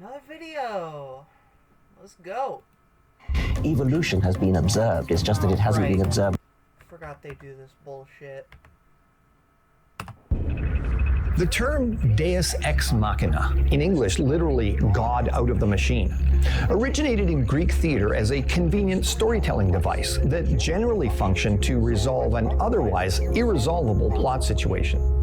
Another video. Let's go. Evolution has been observed. It's just that it hasn't been observed. Forgot they do this bullshit. The term deus ex machina, in English literally God out of the machine, originated in Greek theater as a convenient storytelling device that generally functioned to resolve an otherwise irresolvable plot situation.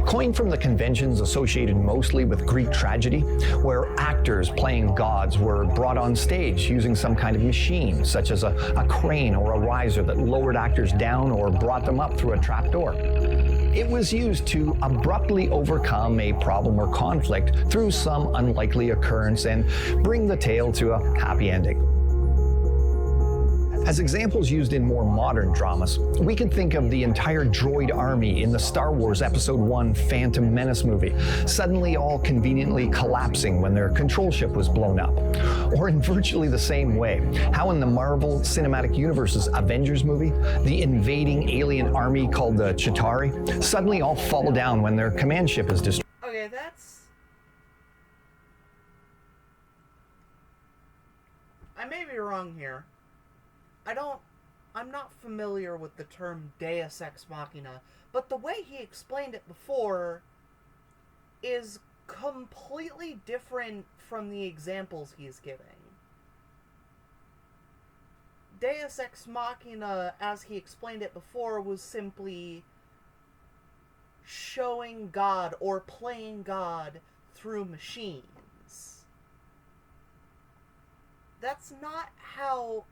Coined from the conventions associated mostly with Greek tragedy, where actors playing gods were brought on stage using some kind of machine, such as a crane or a riser that lowered actors down or brought them up through a trapdoor. It was used to abruptly overcome a problem or conflict through some unlikely occurrence and bring the tale to a happy ending. As examples used in more modern dramas, we can think of the entire droid army in the Star Wars Episode 1 Phantom Menace movie, suddenly all conveniently collapsing when their control ship was blown up. Or in virtually the same way, how in the Marvel Cinematic Universe's Avengers movie, the invading alien army called the Chitauri suddenly all fall down when their command ship is destroyed. Okay, that's... I may be wrong here. I'm not familiar with the term deus ex machina, but the way he explained it before is completely different from the examples he's giving. Deus ex machina, as he explained it before, was simply showing God or playing God through machines. That's not how,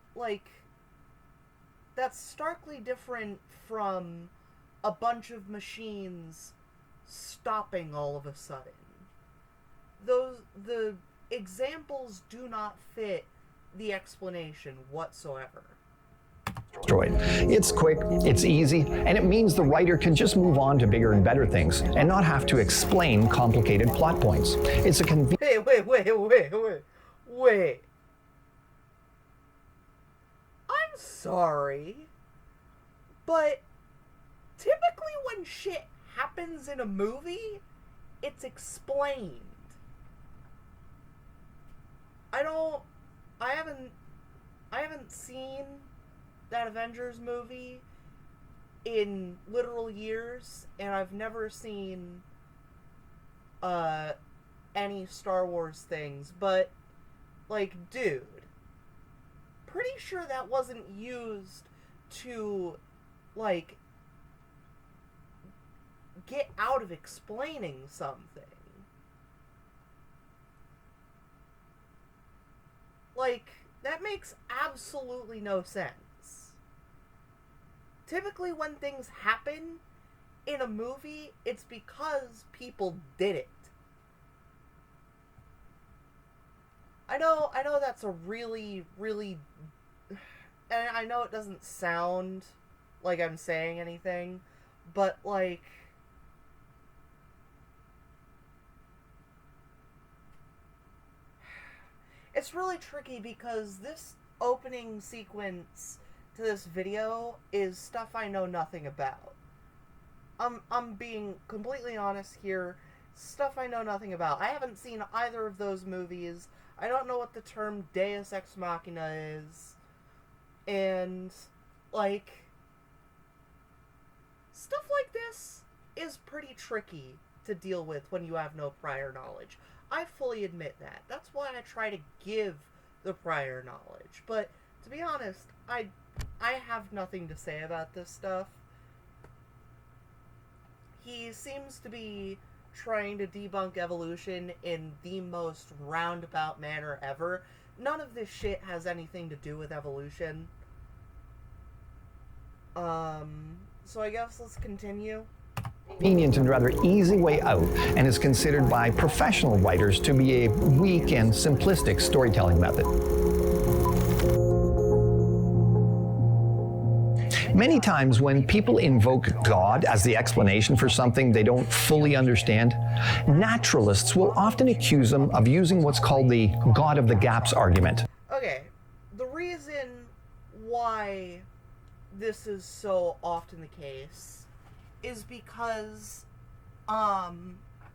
that's starkly different from a bunch of machines stopping all of a sudden. The examples do not fit the explanation whatsoever. It's quick, it's easy, and it means the writer can just move on to bigger and better things and not have to explain complicated plot points. It's a Wait. I'm sorry, but typically when shit happens in a movie, it's explained. I haven't seen that Avengers movie in literal years, and I've never seen any Star Wars things, but dude, pretty sure that wasn't used to get out of explaining something. That makes absolutely no sense. Typically when things happen in a movie, it's because people did it. I know that's a really, really... And I know it doesn't sound like I'm saying anything, but it's really tricky because this opening sequence to this video is stuff I know nothing about. I'm being completely honest here. Stuff I know nothing about. I haven't seen either of those movies. I don't know what the term deus ex machina is. And, stuff like this is pretty tricky to deal with when you have no prior knowledge. I fully admit that. That's why I try to give the prior knowledge. But, to be honest, I have nothing to say about this stuff. He seems to be trying to debunk evolution in the most roundabout manner ever. None of this shit has anything to do with evolution. So I guess let's continue. Convenient and rather easy way out, and is considered by professional writers to be a weak and simplistic storytelling method. Many times when people invoke God as the explanation for something they don't fully understand, naturalists will often accuse them of using what's called the God of the gaps argument. Okay, the reason why this is so often the case is because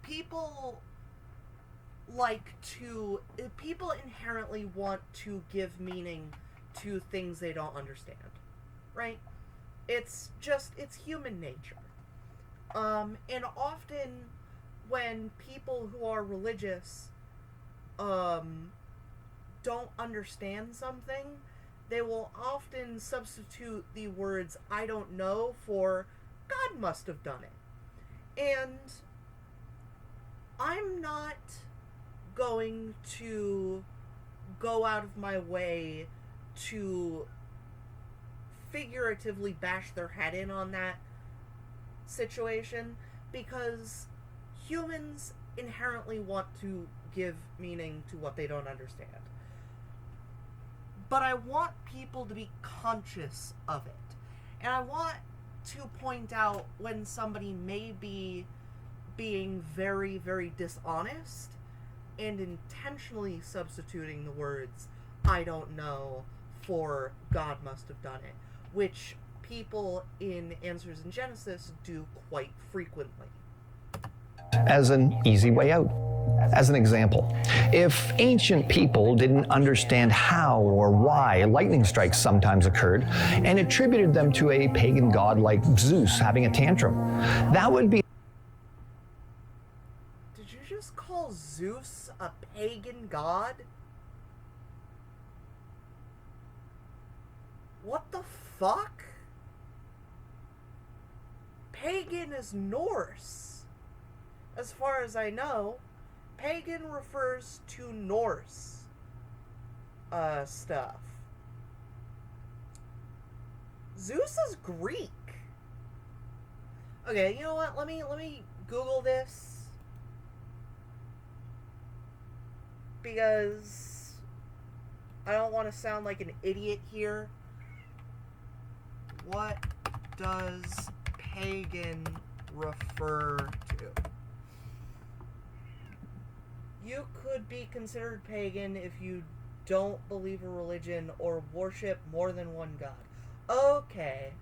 people people inherently want to give meaning to things they don't understand, right? It's human nature. And often when people who are religious don't understand something, they will often substitute the words "I don't know" for "God must have done it." And I'm not going to go out of my way to figuratively bash their head in on that situation, because humans inherently want to give meaning to what they don't understand. But I want people to be conscious of it. And I want to point out when somebody may be being very, very dishonest and intentionally substituting the words "I don't know" for "God must have done it," which people in Answers in Genesis do quite frequently. As an easy way out. As an example, if ancient people didn't understand how or why lightning strikes sometimes occurred and attributed them to a pagan god like Zeus having a tantrum, that would be... Did you just call Zeus a pagan god? What the fuck? Pagan is Norse. As far as I know, pagan refers to Norse stuff. Zeus is Greek. Okay, you know what? Let me Google this, because I don't want to sound like an idiot here. What does pagan refer to? You could be considered pagan if you don't believe a religion or worship more than one god. Okay.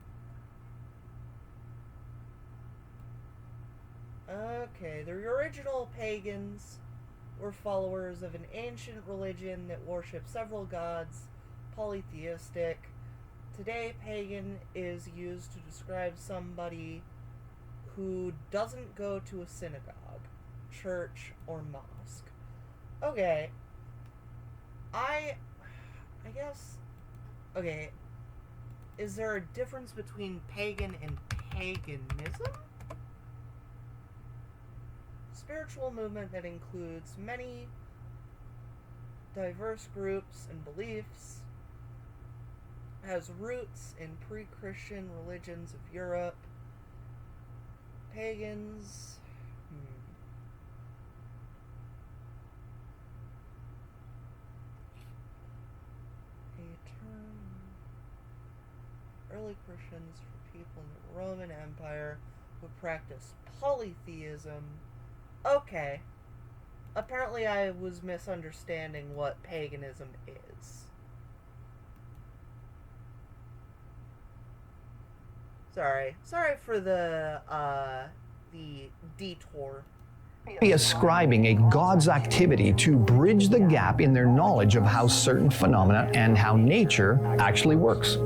Okay, the original pagans were followers of an ancient religion that worshipped several gods, polytheistic. Today, pagan is used to describe somebody who doesn't go to a synagogue, church, or mosque. Okay. I guess... Okay. Is there a difference between pagan and paganism? Spiritual movement that includes many diverse groups and beliefs, has roots in pre-Christian religions of Europe. Pagans... A term... Early Christians for people in the Roman Empire who practiced polytheism. Okay. Apparently I was misunderstanding what paganism is. Sorry for the detour. Be ascribing a god's activity to bridge the gap in their knowledge of how certain phenomena and how nature actually works.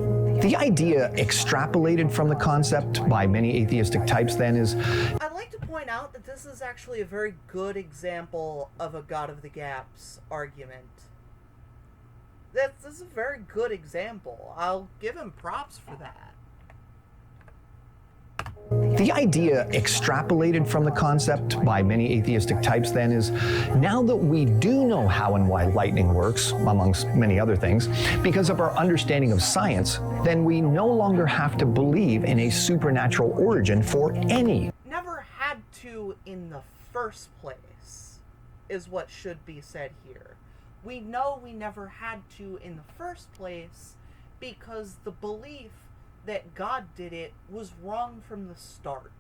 The idea extrapolated from the concept by many atheistic types then is... I'd like to point out that this is actually a very good example of a God of the Gaps argument. This is a very good example. I'll give him props for that. The idea extrapolated from the concept by many atheistic types then is, now that we do know how and why lightning works, amongst many other things, because of our understanding of science, then we no longer have to believe in a supernatural origin for any. Never had to in the first place, is what should be said here. We know we never had to in the first place because the belief that God did it was wrong from the start.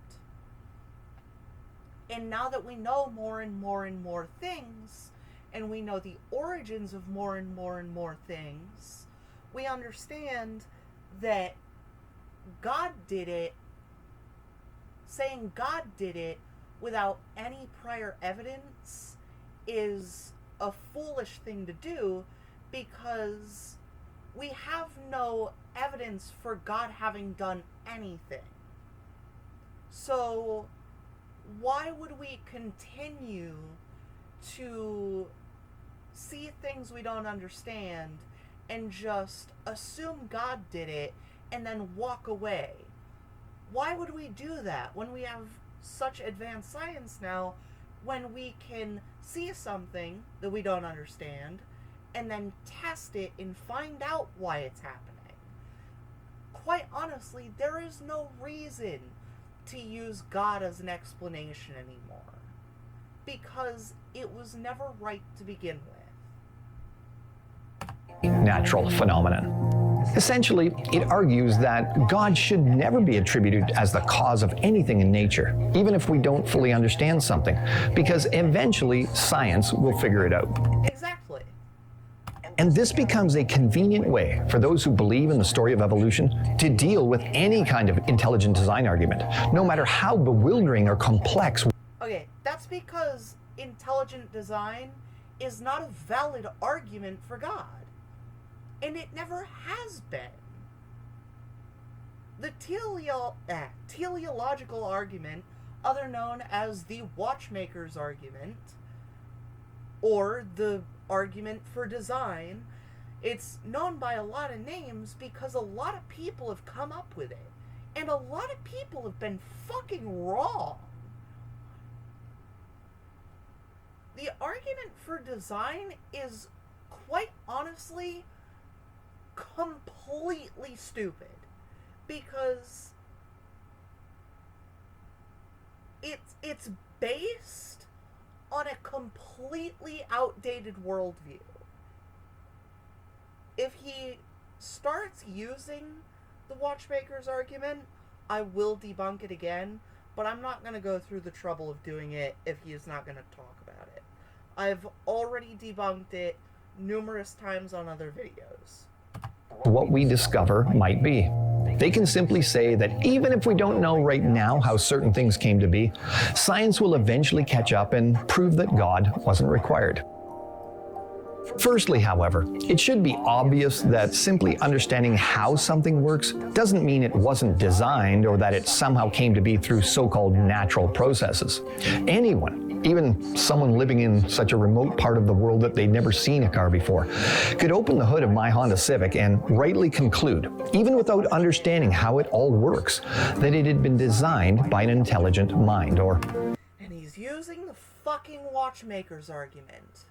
And now that we know more and more and more things, and we know the origins of more and more and more things, we understand that God did it, saying God did it without any prior evidence is a foolish thing to do because we have no evidence for God having done anything. So why would we continue to see things we don't understand and just assume God did it and then walk away? Why would we do that when we have such advanced science now, when we can see something that we don't understand and then test it and find out why it's happening? Quite honestly, there is no reason to use God as an explanation anymore, because it was never right to begin with. Natural phenomenon. Essentially, it argues that God should never be attributed as the cause of anything in nature, even if we don't fully understand something, because eventually science will figure it out. Exactly. And this becomes a convenient way for those who believe in the story of evolution to deal with any kind of intelligent design argument, no matter how bewildering or complex. Okay, that's because intelligent design is not a valid argument for God. And it never has been. The teleological argument, other known as the watchmaker's argument, or the argument for design, it's known by a lot of names because a lot of people have come up with it. And a lot of people have been fucking wrong. The argument for design is, quite honestly, completely stupid, because it's based on a completely outdated worldview. If he starts using the watchmaker's argument, I will debunk it again, but I'm not going to go through the trouble of doing it if he is not going to talk about it. I've already debunked it numerous times on other videos. What we discover might be. They can simply say that even if we don't know right now how certain things came to be, science will eventually catch up and prove that God wasn't required. Firstly, however, it should be obvious that simply understanding how something works doesn't mean it wasn't designed or that it somehow came to be through so-called natural processes. Anyone, even someone living in such a remote part of the world that they'd never seen a car before, could open the hood of my Honda Civic and rightly conclude, even without understanding how it all works, that it had been designed by an intelligent mind, or... And he's using the fucking watchmaker's argument.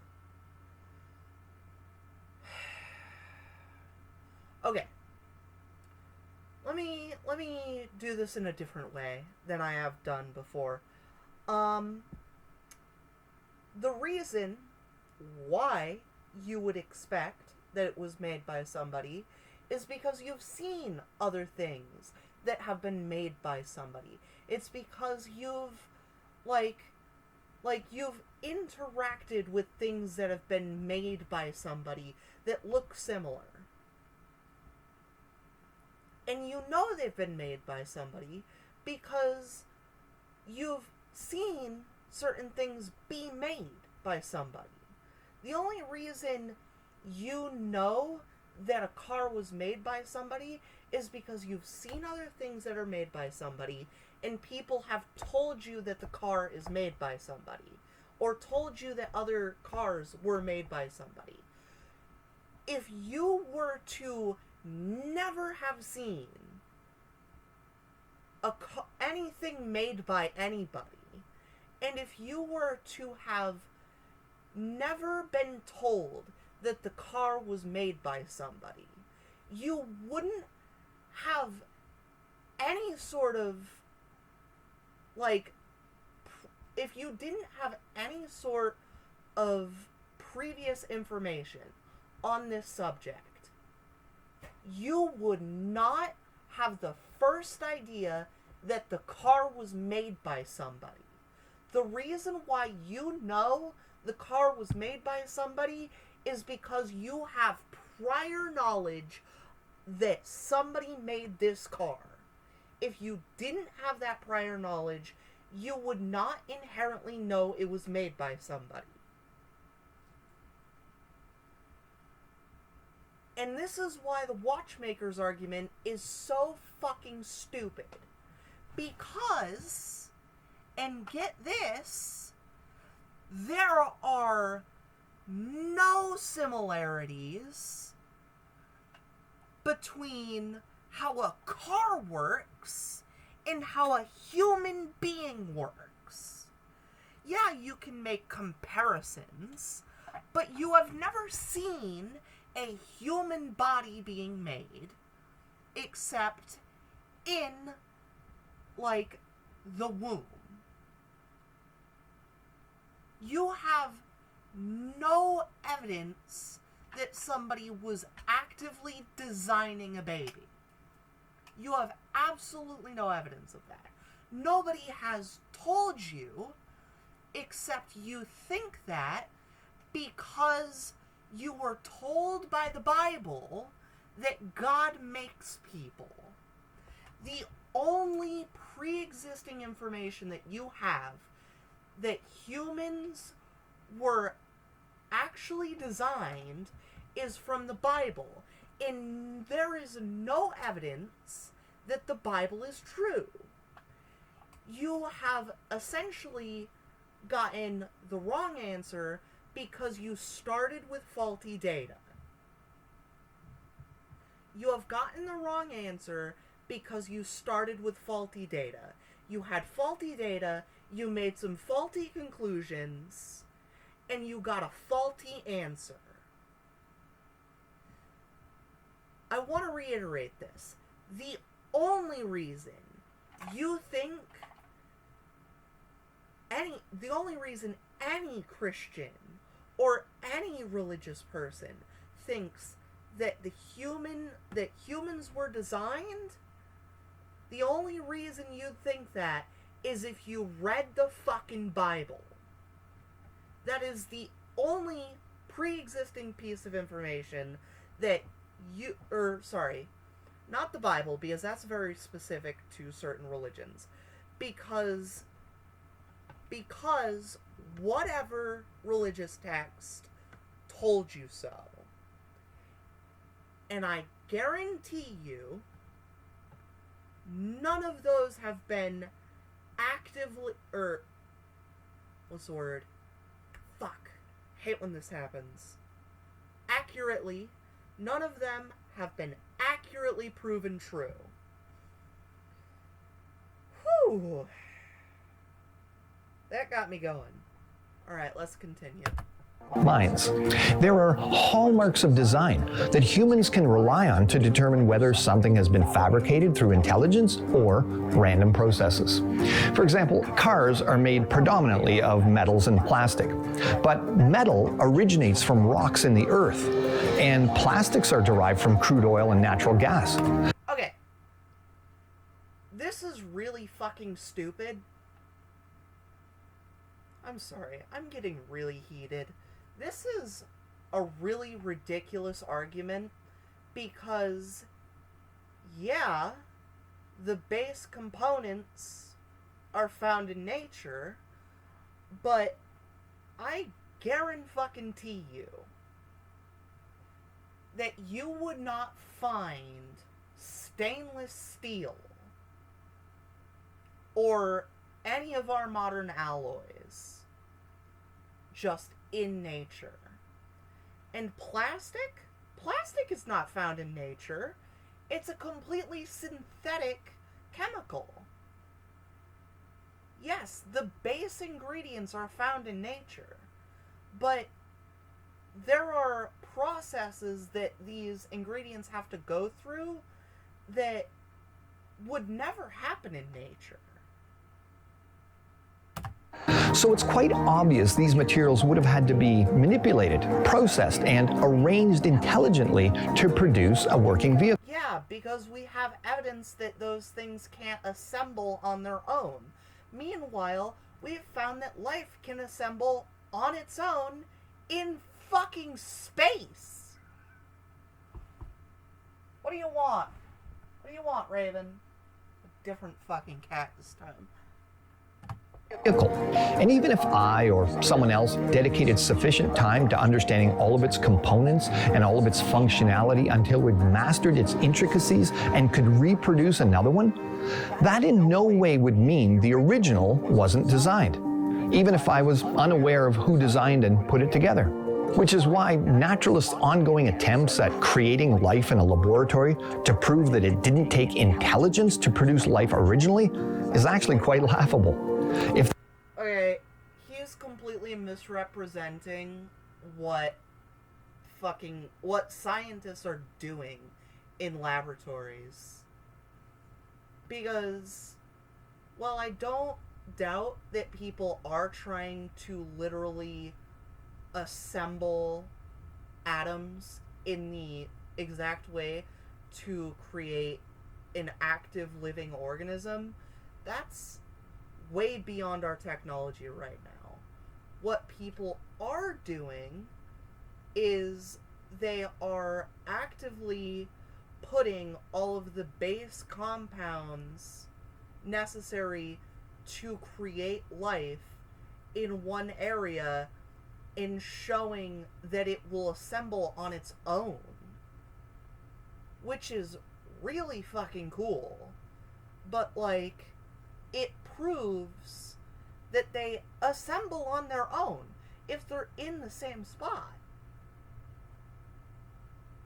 Okay. Let me do this in a different way than I have done before. The reason why you would expect that it was made by somebody is because you've seen other things that have been made by somebody. It's because you've you've interacted with things that have been made by somebody that look similar. And you know they've been made by somebody because you've seen certain things be made by somebody. The only reason you know that a car was made by somebody is because you've seen other things that are made by somebody, and people have told you that the car is made by somebody, or told you that other cars were made by somebody. If you were to never have seen anything made by anybody, and if you were to have never been told that the car was made by somebody, you wouldn't have any sort of, if you didn't have any sort of previous information on this subject, you would not have the first idea that the car was made by somebody. The reason why you know the car was made by somebody is because you have prior knowledge that somebody made this car. If you didn't have that prior knowledge, you would not inherently know it was made by somebody. And this is why the watchmaker's argument is so fucking stupid. Because, and get this, there are no similarities between how a car works and how a human being works. Yeah, you can make comparisons, but you have never seen a human body being made except in, like, the womb. You have no evidence that somebody was actively designing a baby. You have absolutely no evidence of that. Nobody has told you, except you think that because you were told by the Bible that God makes people. The only pre-existing information that you have that humans were actually designed is from the Bible. And there is no evidence that the Bible is true. You have essentially gotten the wrong answer because you started with faulty data. You have gotten the wrong answer because you started with faulty data. You had faulty data, you made some faulty conclusions, and you got a faulty answer. I want to reiterate this. The only reason any Christian or any religious person thinks that humans were designed, the only reason you'd think that is if you read the fucking Bible. That is the only pre-existing piece of information that not the Bible, because that's very specific to certain religions. Because whatever religious text told you so. And I guarantee you, none of those have been actively, hate when this happens. Accurately, none of them have been accurately proven true. Whew. That got me going. Alright, let's continue. Minds. There are hallmarks of design that humans can rely on to determine whether something has been fabricated through intelligence or random processes. For example, cars are made predominantly of metals and plastic, but metal originates from rocks in the earth, and plastics are derived from crude oil and natural gas. Okay. This is really fucking stupid. I'm sorry, I'm getting really heated. This is a really ridiculous argument because, yeah, the base components are found in nature, but I guarantee you that you would not find stainless steel or any of our modern alloys just in nature. And plastic is not found in nature. It's a completely synthetic chemical. Yes, the base ingredients are found in nature, but there are processes that these ingredients have to go through that would never happen in nature. So it's quite obvious these materials would have had to be manipulated, processed, and arranged intelligently to produce a working vehicle. Yeah, because we have evidence that those things can't assemble on their own. Meanwhile, we've found that life can assemble on its own in fucking space. What do you want? What do you want, Raven? A different fucking cat this time. vehicle. And even if I or someone else dedicated sufficient time to understanding all of its components and all of its functionality until we'd mastered its intricacies and could reproduce another one, that in no way would mean the original wasn't designed, even if I was unaware of who designed and put it together. Which is why naturalists' ongoing attempts at creating life in a laboratory to prove that it didn't take intelligence to produce life originally is actually quite laughable. Okay, he's completely misrepresenting what scientists are doing in laboratories. Because, while I don't doubt that people are trying to literally assemble atoms in the exact way to create an active living organism, that's way beyond our technology right now. What people are doing is they are actively putting all of the base compounds necessary to create life in one area in showing that it will assemble on its own. Which is really fucking cool. But, like, it proves that they assemble on their own if they're in the same spot.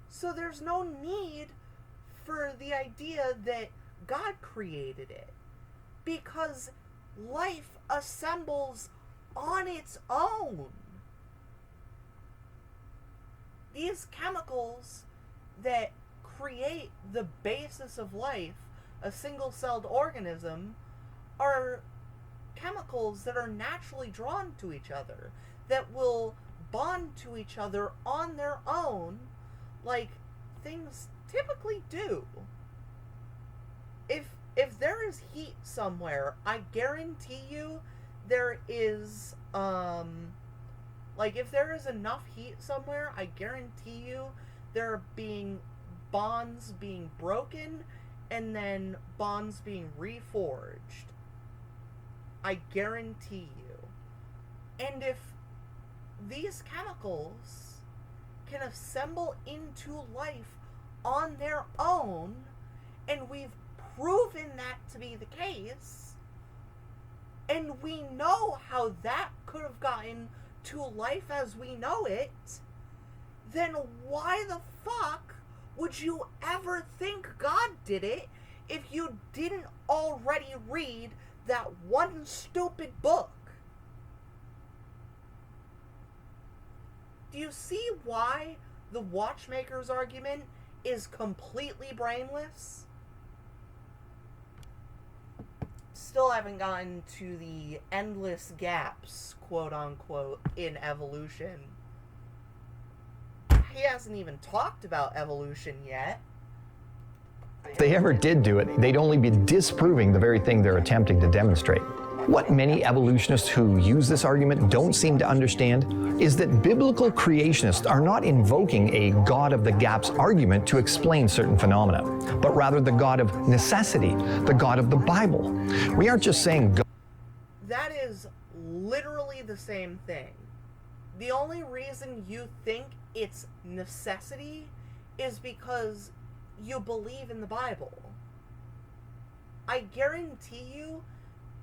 So there's no need for the idea that God created it. Because life assembles on its own. These chemicals that create the basis of life, a single-celled organism, are chemicals that are naturally drawn to each other, that will bond to each other on their own, like things typically do. If there is heat somewhere, I guarantee you there is, if there is enough heat somewhere, I guarantee you there are bonds being broken and then bonds being reforged. I guarantee you. And if these chemicals can assemble into life on their own, and we've proven that to be the case, and we know how that could have gotten to life as we know it, then why the fuck would you ever think God did it if you didn't already read that one stupid book? Do you see why the watchmaker's argument is completely brainless? Still haven't gotten to the endless gaps, quote unquote, in evolution. He hasn't even talked about evolution yet. If they ever did do it, they'd only be disproving the very thing they're attempting to demonstrate. What many evolutionists who use this argument don't seem to understand is that biblical creationists are not invoking a God of the gaps argument to explain certain phenomena, but rather the God of necessity, the God of the Bible. We aren't just saying God. That is literally the same thing. The only reason you think it's necessity is because you believe in the Bible. I guarantee you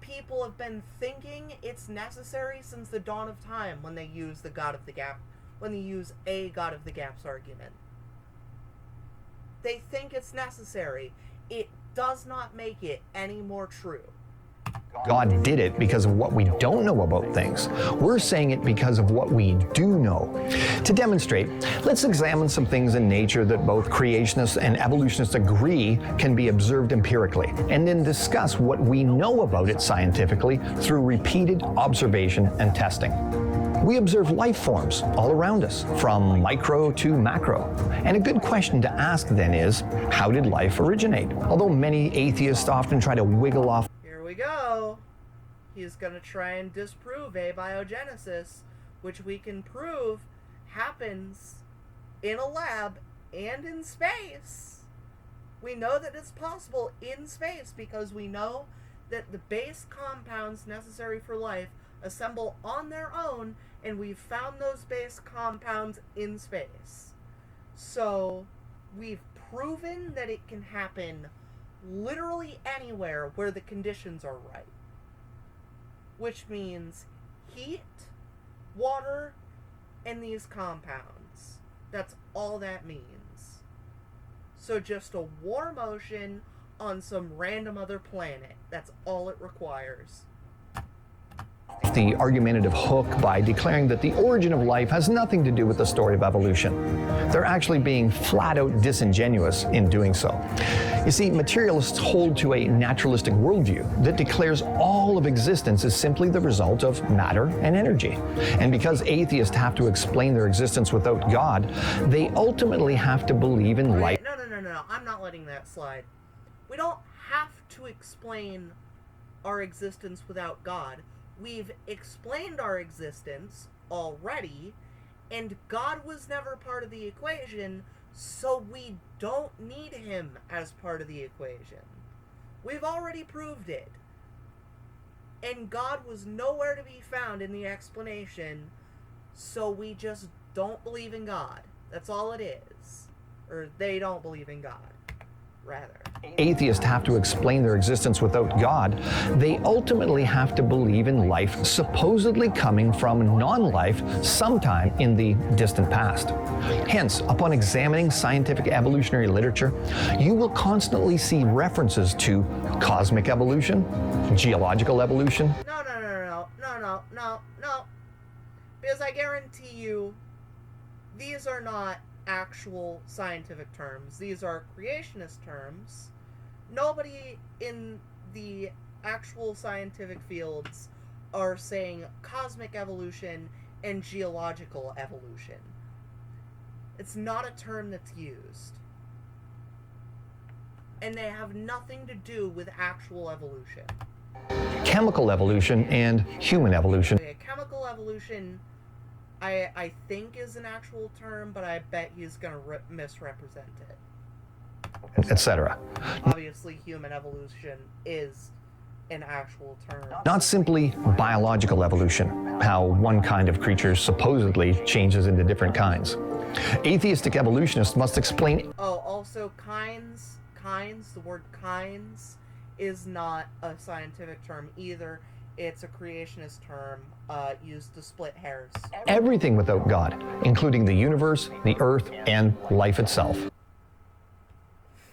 people have been thinking it's necessary since the dawn of time when they use the God of the Gap, when they use a God of the Gaps argument. They think it's necessary. It does not make it any more true. God did it because of what we don't know about things. We're saying it because of what we do know. To demonstrate, let's examine some things in nature that both creationists and evolutionists agree can be observed empirically, and then discuss what we know about it scientifically through repeated observation and testing. We observe life forms all around us, from micro to macro. And a good question to ask then is, how did life originate? Although many atheists often try to wiggle off. Here we go. He's going to try and disprove abiogenesis, which we can prove happens in a lab and in space. We know that it's possible in space because we know that the base compounds necessary for life assemble on their own, and we've found those base compounds in space. So we've proven that it can happen literally anywhere where the conditions are right. Which means heat, water, and these compounds. That's all that means. So just a warm ocean on some random other planet. That's all it requires. The argumentative hook by declaring that the origin of life has nothing to do with the story of evolution. They're actually being flat out disingenuous in doing so. You see, materialists hold to a naturalistic worldview that declares all of existence is simply the result of matter and energy. And because atheists have to explain their existence without God, they ultimately have to believe in life. No. I'm not letting that slide. We don't have to explain our existence without God. We've explained our existence already, and God was never part of the equation, so we don't need him as part of the equation. We've already proved it. And God was nowhere to be found in the explanation, so we just don't believe in God. That's all it is. Or they don't believe in God, rather. Atheists have to explain their existence without God. They ultimately have to believe in life supposedly coming from non-life sometime in the distant past. Hence, upon examining scientific evolutionary literature, you will constantly see references to cosmic evolution, geological evolution. No. Because I guarantee you, these are not actual scientific terms. These are creationist terms. Nobody in the actual scientific fields are saying cosmic evolution and geological evolution. It's not a term that's used. And they have nothing to do with actual evolution. Chemical evolution and human evolution. Okay, chemical evolution, I think is an actual term, but I bet he's going to misrepresent it. Etc. Obviously, human evolution is an actual term. Not simply biological evolution, how one kind of creature supposedly changes into different kinds. Atheistic evolutionists must explain. Oh, also kinds, the word kinds is not a scientific term either. It's a creationist term used to split hairs. Everything without God, including the universe, the earth, and life itself.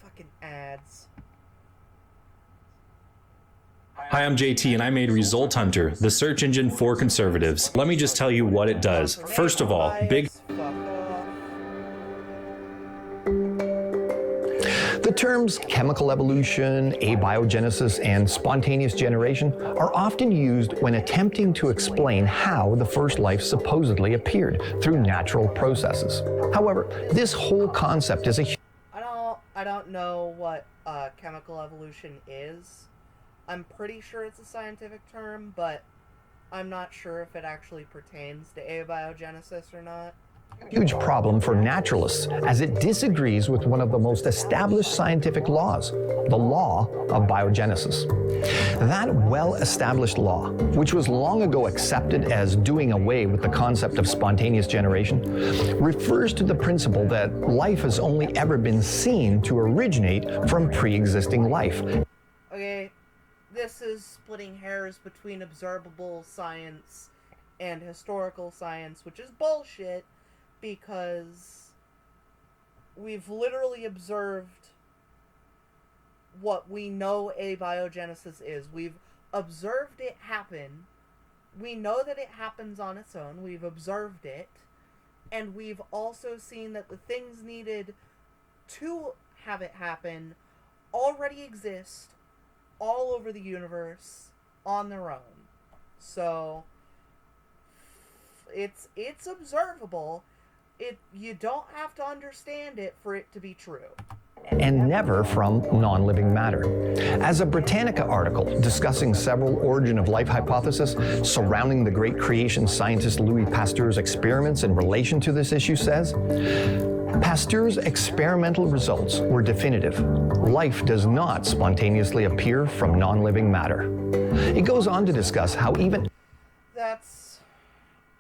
Fucking ads. Hi, I'm JT and I made Result Hunter, the search engine for conservatives. Let me just tell you what it does. First of all, big... The terms chemical evolution, abiogenesis, and spontaneous generation are often used when attempting to explain how the first life supposedly appeared through natural processes. However, this whole concept is a... I don't know what chemical evolution is. I'm pretty sure it's a scientific term, but I'm not sure if it actually pertains to abiogenesis or not. Huge problem for naturalists, as it disagrees with one of the most established scientific laws, the law of biogenesis. That well-established law, which was long ago accepted as doing away with the concept of spontaneous generation, refers to the principle that life has only ever been seen to originate from pre-existing life. Okay, this is splitting hairs between observable science and historical science, which is bullshit. Because we've literally observed what we know abiogenesis is. We've observed it happen. We know that it happens on its own. We've observed it. And we've also seen that the things needed to have it happen already exist all over the universe on their own. So it's observable. You don't have to understand it for it to be true. And never from non-living matter. As a Britannica article discussing several origin of life hypotheses surrounding the great creation scientist Louis Pasteur's experiments in relation to this issue says, Pasteur's experimental results were definitive. Life does not spontaneously appear from non-living matter. It goes on to discuss how even... That's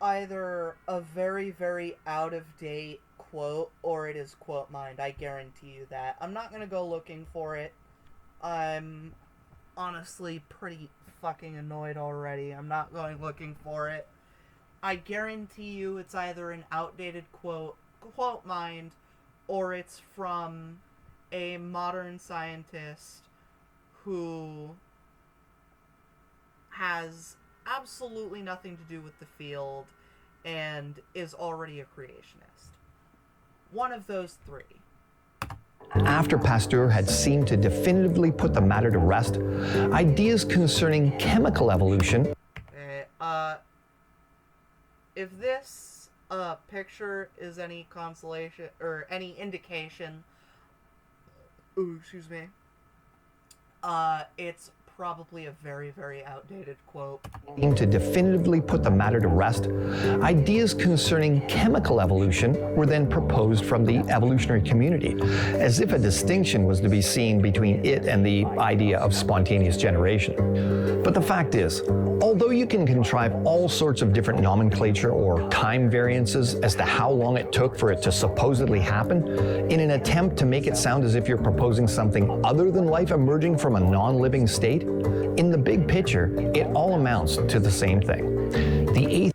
either a very, very out-of-date quote, or it is quote mined. I guarantee you that. I'm not gonna go looking for it. I'm honestly pretty fucking annoyed already. I'm not going looking for it. I guarantee you it's either an outdated quote mined, or it's from a modern scientist who has absolutely nothing to do with the field and is already a creationist. One of those three. After Pasteur had seemed to definitively put the matter to rest, ideas concerning chemical evolution... If this picture is any consolation or any indication, it's probably a very, very outdated quote. To definitively put the matter to rest, ideas concerning chemical evolution were then proposed from the evolutionary community, as if a distinction was to be seen between it and the idea of spontaneous generation. But the fact is, although you can contrive all sorts of different nomenclature or time variances as to how long it took for it to supposedly happen, in an attempt to make it sound as if you're proposing something other than life emerging from a non-living state, in the big picture, it all amounts to the same thing.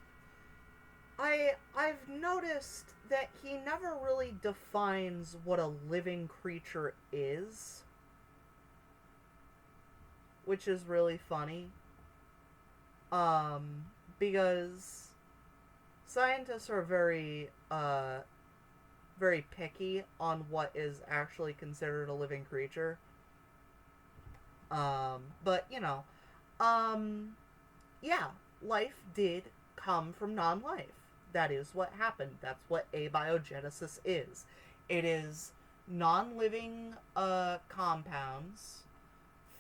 I've noticed that he never really defines what a living creature is, which is really funny. Because scientists are very picky on what is actually considered a living creature. But, you know, yeah, life did come from non-life. That is what happened. That's what abiogenesis is. It is non-living, compounds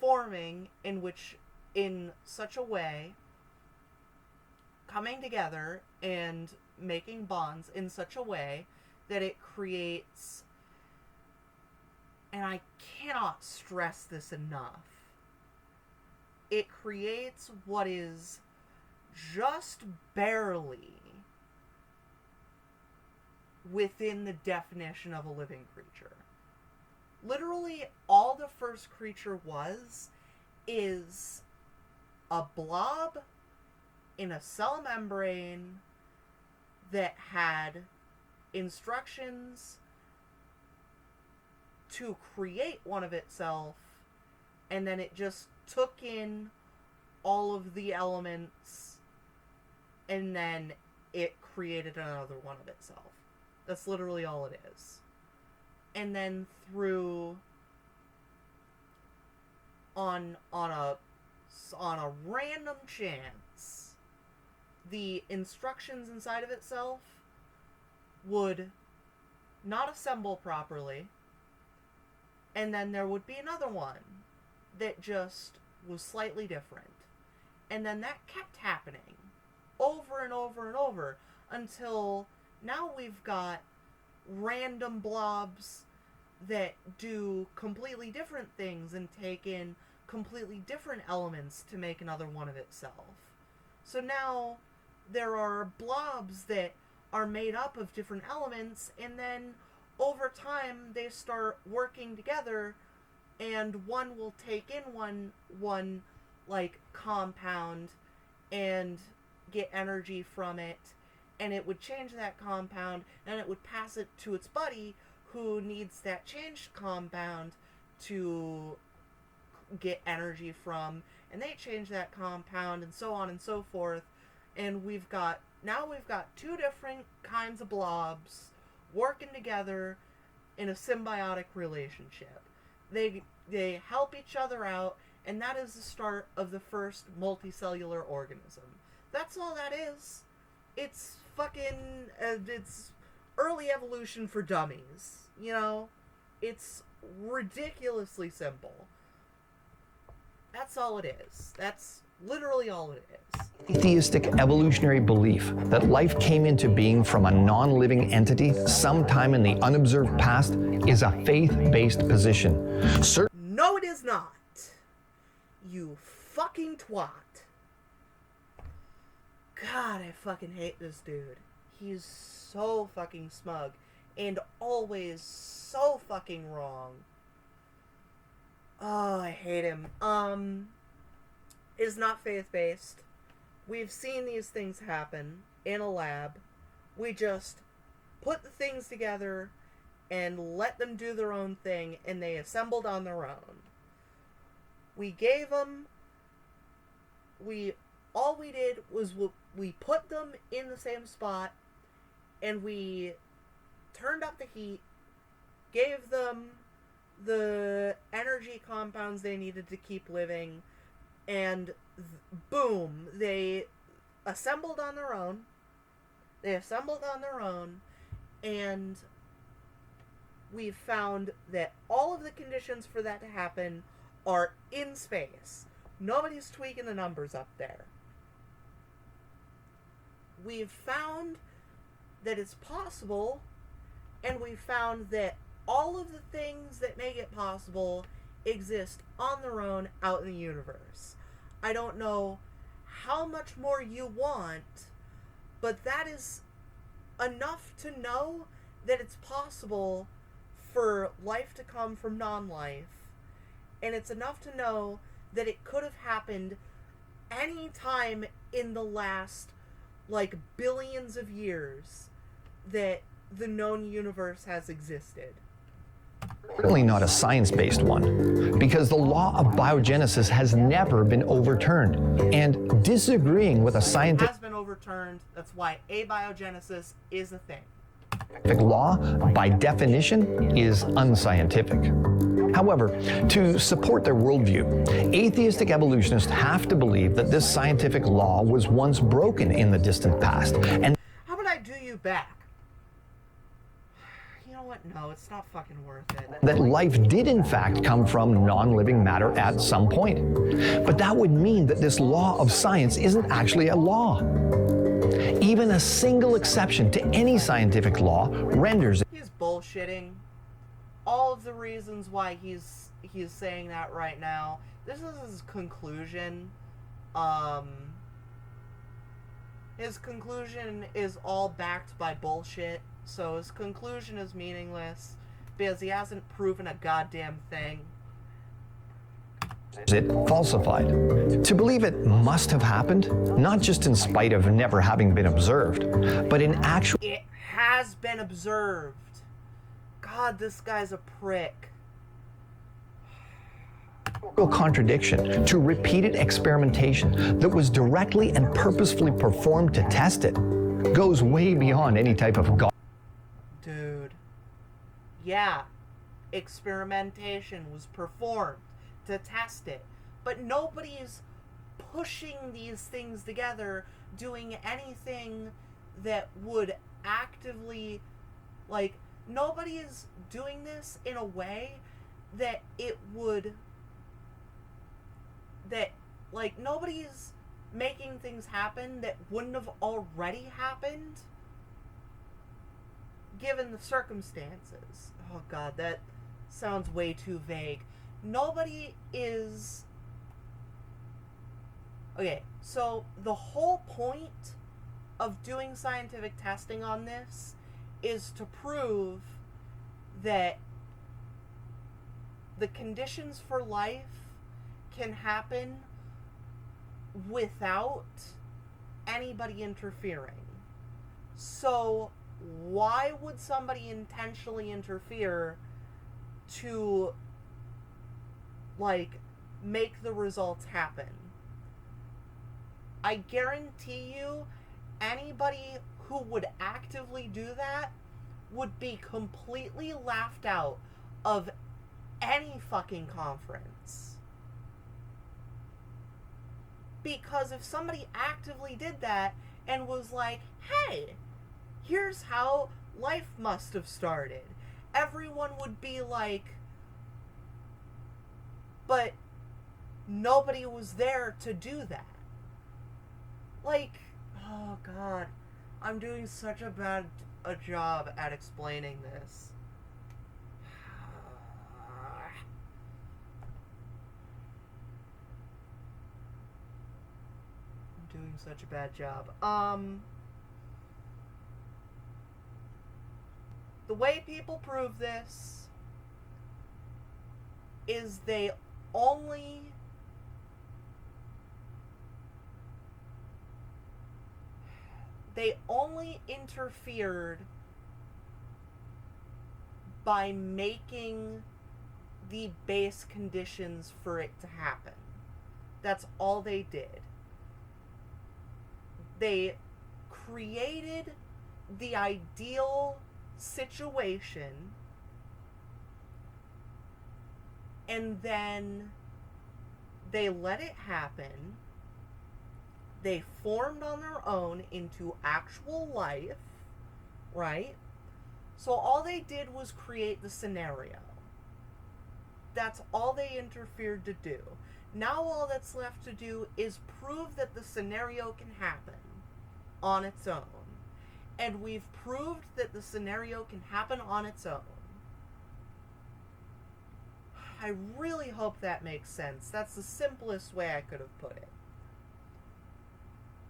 forming in such a way, coming together and making bonds in such a way that it creates, and I cannot stress this enough, it creates what is just barely within the definition of a living creature. Literally, all the first creature is a blob in a cell membrane that had instructions to create one of itself, and then it just took in all of the elements, and then it created another one of itself. That's literally all it is. And then through on a random chance, the instructions inside of itself would not assemble properly, and then there would be another one that just was slightly different. And then that kept happening over and over and over until now we've got random blobs that do completely different things and take in completely different elements to make another one of itself. So now there are blobs that are made up of different elements, and then over time they start working together, and one will take in one like compound and get energy from it, and it would change that compound, and it would pass it to its buddy who needs that changed compound to get energy from, and they change that compound, and so on and so forth. And we've got two different kinds of blobs working together in a symbiotic relationship. They help each other out, and that is the start of the first multicellular organism. That's all that is. It's fucking it's early evolution for dummies, you know? It's ridiculously simple. That's all it is. That's literally all it is. Atheistic evolutionary belief that life came into being from a non-living entity sometime in the unobserved past is a faith-based position. No, it is not. You fucking twat. God, I fucking hate this dude. He's so fucking smug and always so fucking wrong. Oh, I hate him. Is not faith-based. We've seen these things happen in a lab. We just put the things together and let them do their own thing, and they assembled on their own. We gave them... All we did was we put them in the same spot, and we turned up the heat, gave them the energy compounds they needed to keep living, and boom, they assembled on their own. And we've found that all of the conditions for that to happen are in space. Nobody's tweaking the numbers up there. We've found that it's possible, and we've found that all of the things that make it possible exist on their own out in the universe. I don't know how much more you want, but that is enough to know that it's possible for life to come from non-life, and it's enough to know that it could have happened any time in the last, like, billions of years that the known universe has existed. Certainly not a science-based one, because the law of biogenesis has never been overturned, and disagreeing with a scientific Has been overturned. That's why abiogenesis is a thing. law, by definition, is unscientific. However, to support their worldview, atheistic evolutionists have to believe that this scientific law was once broken in the distant past, and How about I do you back? You know what? No, it's not fucking worth it. that life did in fact come from non-living matter at some point. But that would mean that this law of science isn't actually a law. Even a single exception to any scientific law renders it He's bullshitting. All of the reasons why he's saying that right now. This is his conclusion. His conclusion is all backed by bullshit. So his conclusion is meaningless because he hasn't proven a goddamn thing. falsified. To believe it must have happened, not just in spite of never having been observed, but in actual It has been observed. God, this guy's a prick. contradiction to repeated experimentation that was directly and purposefully performed to test it goes way beyond any type of God. Dude. Yeah. Experimentation was performed to test it. But nobody's pushing these things together, doing anything that would actively, like, nobody is doing this in a way that it would, that, like, nobody's making things happen that wouldn't have already happened given the circumstances. Oh god, that sounds way too vague. Nobody is... Okay, so the whole point of doing scientific testing on this is to prove that the conditions for life can happen without anybody interfering. So why would somebody intentionally interfere to, like, make the results happen? I guarantee you, anybody who would actively do that would be completely laughed out of any fucking conference. Because if somebody actively did that and was like, hey, here's how life must have started, everyone would be like, but nobody was there to do that. Like, oh god, I'm doing such a job at explaining this. I'm doing such a bad job. The way people prove this is they only interfered by making the base conditions for it to happen. That's all they did. They created the ideal situation, and then they let it happen. They formed on their own into actual life, right? So all they did was create the scenario. That's all they interfered to do. Now all that's left to do is prove that the scenario can happen on its own. And we've proved that the scenario can happen on its own. I really hope that makes sense. That's the simplest way I could have put it.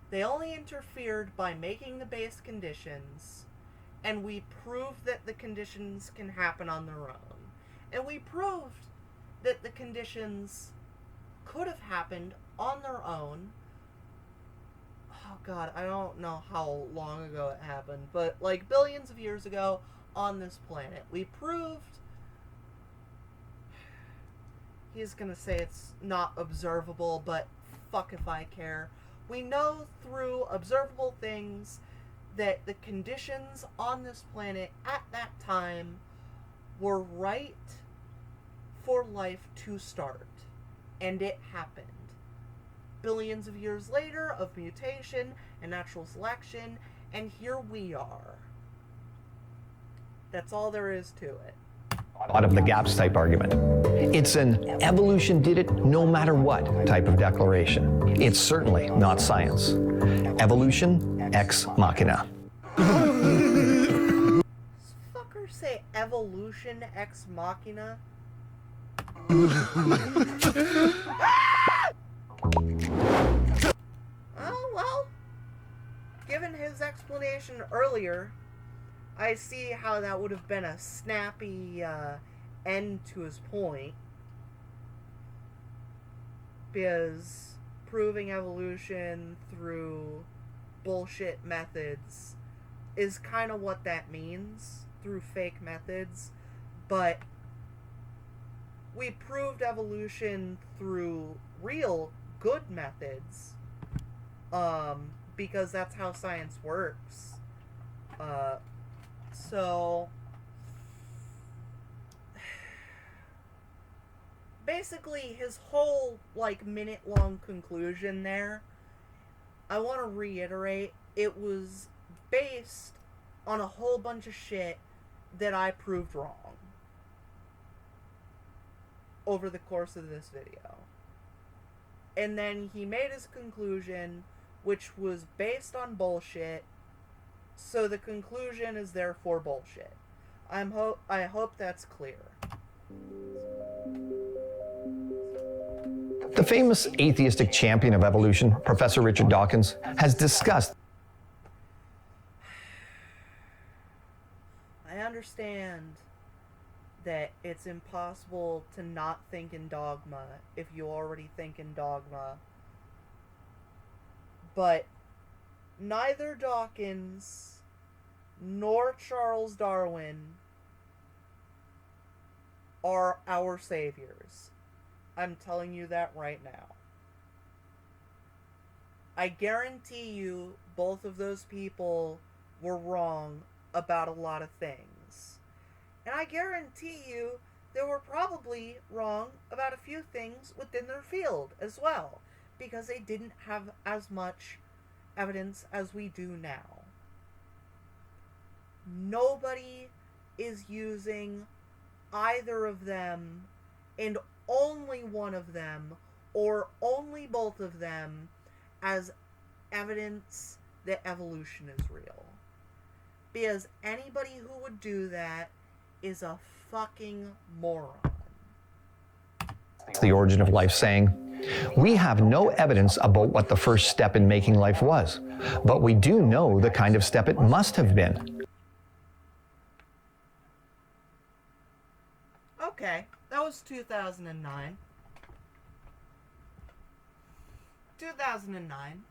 They only interfered by making the base conditions, and we proved that the conditions can happen on their own. And we proved that the conditions could have happened on their own. Oh god, I don't know how long ago it happened, but like billions of years ago on this planet. We proved... He's gonna say it's not observable, but fuck if I care. We know through observable things that the conditions on this planet at that time were right for life to start. And it happened. Billions of years later of mutation and natural selection, and here we are. That's all there is to it. Out of the gaps type argument. It's an evolution did it no matter what type of declaration. It's certainly not science. Evolution ex machina. Does fucker say evolution ex machina? Oh, well, given his explanation earlier, I see how that would have been a snappy end to his point. Because proving evolution through bullshit methods is kind of what that means, through fake methods. But we proved evolution through real good methods, because that's how science works. So basically his whole minute-long conclusion there, I want to reiterate, it was based on a whole bunch of shit that I proved wrong over the course of this video. And then he made his conclusion, which was based on bullshit, so the conclusion is therefore bullshit. I hope that's clear. The famous atheistic champion of evolution, Professor Richard Dawkins, has discussed. I understand that it's impossible to not think in dogma if you already think in dogma. But neither Dawkins nor Charles Darwin are our saviors. I'm telling you that right now. I guarantee you both of those people were wrong about a lot of things. And I guarantee you they were probably wrong about a few things within their field as well, because they didn't have as much evidence as we do now. Nobody is using either of them, and only one of them, or only both of them, as evidence that evolution is real. Because anybody who would do that is a fucking moron. The Origin of Life, saying, "We have no evidence about what the first step in making life was, but we do know the kind of step it must have been." Okay, that was 2009. 2009.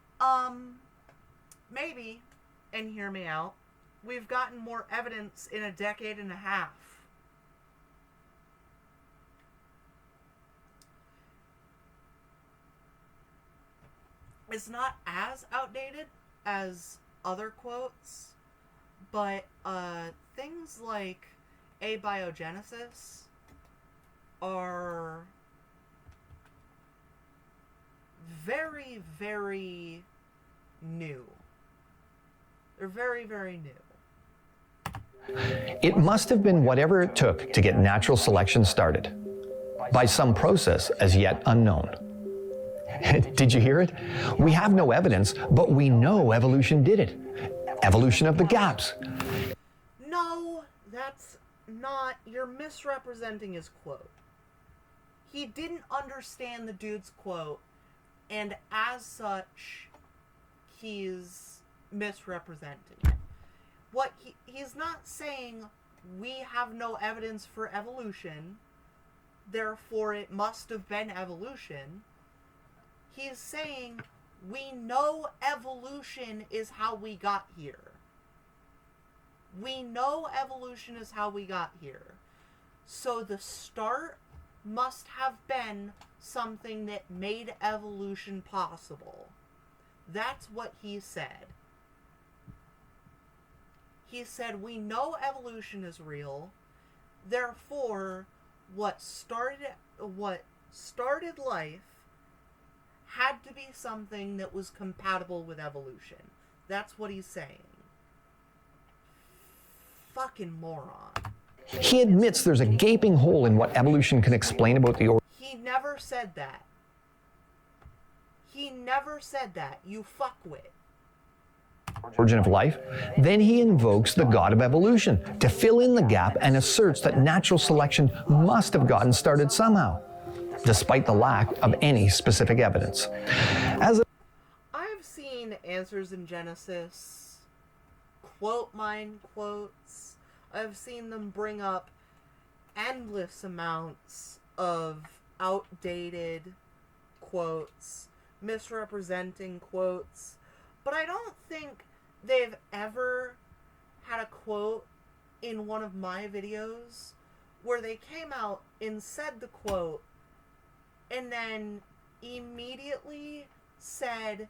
Maybe, and hear me out, we've gotten more evidence in a decade and a half. It's not as outdated as other quotes, but things like abiogenesis are very, very new. They're very, very new. It must have been whatever it took to get natural selection started, by some process as yet unknown. Did you hear it? We have no evidence, but we know evolution did it. Evolution of the gaps. No, that's not. You're misrepresenting his quote. He didn't understand the dude's quote, and as such, he's misrepresenting it. What he's not saying, we have no evidence for evolution, therefore it must have been evolution. He's saying, we know evolution is how we got here. We know evolution is how we got here. So the start must have been something that made evolution possible. That's what he said. He said, we know evolution is real, therefore what started life had to be something that was compatible with evolution. That's what he's saying. Fucking moron. He admits there's a gaping hole in what evolution can explain about the He never said that. He never said that, you fuckwit. origin of life. Then he invokes the god of evolution to fill in the gap and asserts that natural selection must have gotten started somehow, despite the lack of any specific evidence. I've seen Answers in Genesis quote mine quotes. I've seen them bring up endless amounts of outdated quotes, misrepresenting quotes, but I don't think they've ever had a quote in one of my videos where they came out and said the quote and then immediately said,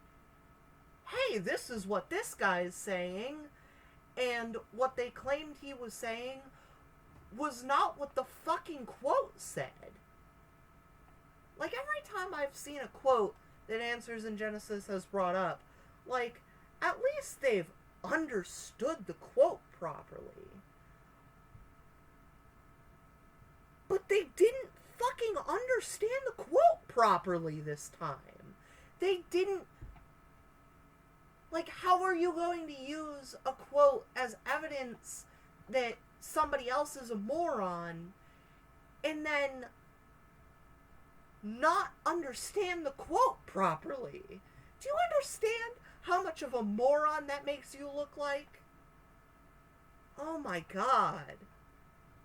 hey, this is what this guy is saying, and what they claimed he was saying was not what the fucking quote said. Like, every time I've seen a quote that Answers in Genesis has brought up, like, at least they've understood the quote properly. But they didn't fucking understand the quote properly this time. They didn't. Like, how are you going to use a quote as evidence that somebody else is a moron and then not understand the quote properly? Do you understand how much of a moron that makes you look like? Oh my god.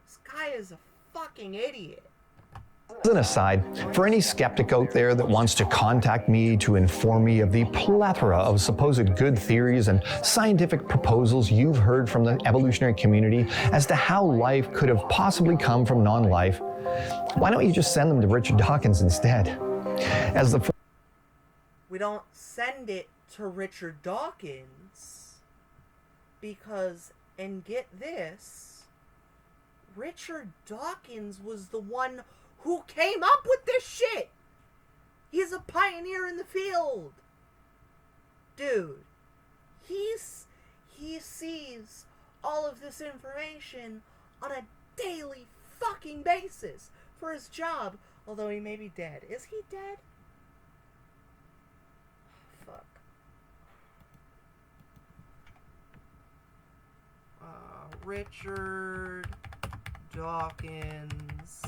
This guy is a fucking idiot. As an aside, for any skeptic out there that wants to contact me to inform me of the plethora of supposed good theories and scientific proposals you've heard from the evolutionary community as to how life could have possibly come from non-life, why don't you just send them to Richard Dawkins instead? As the We don't send it to Richard Dawkins because, and get this, Richard Dawkins was the one who came up with this shit. He's a pioneer in the field. Dude, he sees all of this information on a daily fucking basis for his job, although he may be dead. Is he dead? Fuck. Richard Dawkins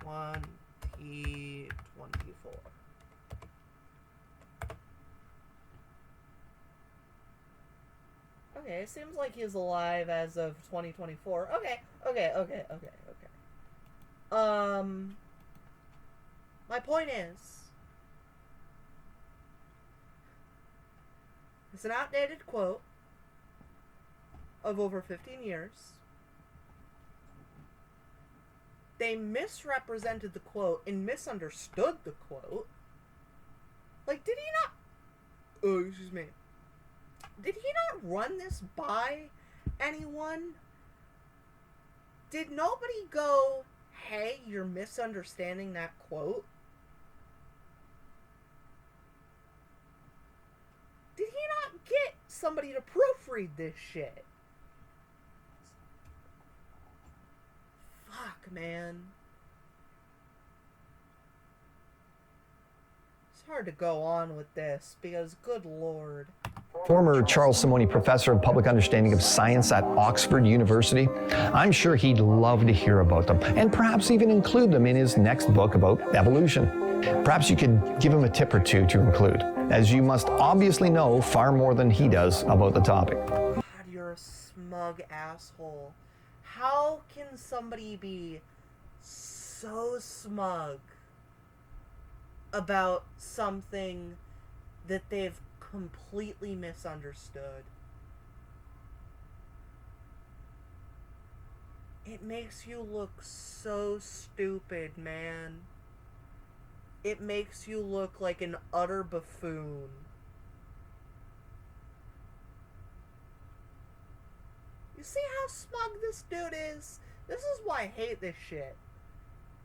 2024. Okay, it seems like he's alive as of 2024. Okay. My point is, it's an outdated quote of over 15 years. They misrepresented the quote and misunderstood the quote. Like, did he not... Oh, excuse me. Did he not run this by anyone? Did nobody go, hey, you're misunderstanding that quote? Did he not get somebody to proofread this shit? Fuck, man. It's hard to go on with this because, good lord. Former Charles Simoni Professor of Public Understanding of Science at Oxford University. I'm sure he'd love to hear about them and perhaps even include them in his next book about evolution. Perhaps you could give him a tip or two to include, as you must obviously know far more than he does about the topic. God, you're a smug asshole. How can somebody be so smug about something that they've completely misunderstood? It makes you look so stupid, man. It makes you look like an utter buffoon. You see how smug this dude is? This is why I hate this shit.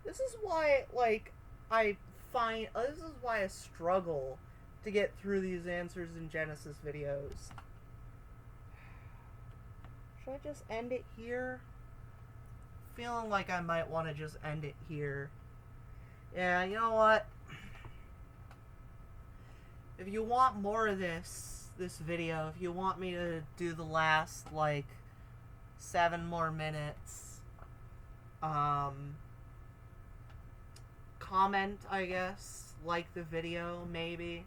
This is why, like, this is why I struggle to get through these Answers in Genesis videos. Should I just end it here? Feeling like I might want to just end it here. Yeah, you know what? If you want more of this video, if you want me to do the last, like, 7 more minutes, comment, I guess, like the video, maybe.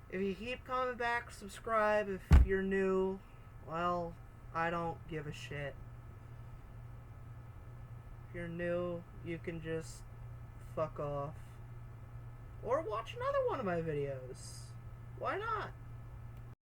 If you keep coming back, subscribe. If you're new, well, I don't give a shit. If you're new, you can just fuck off. Or watch another one of my videos. Why not?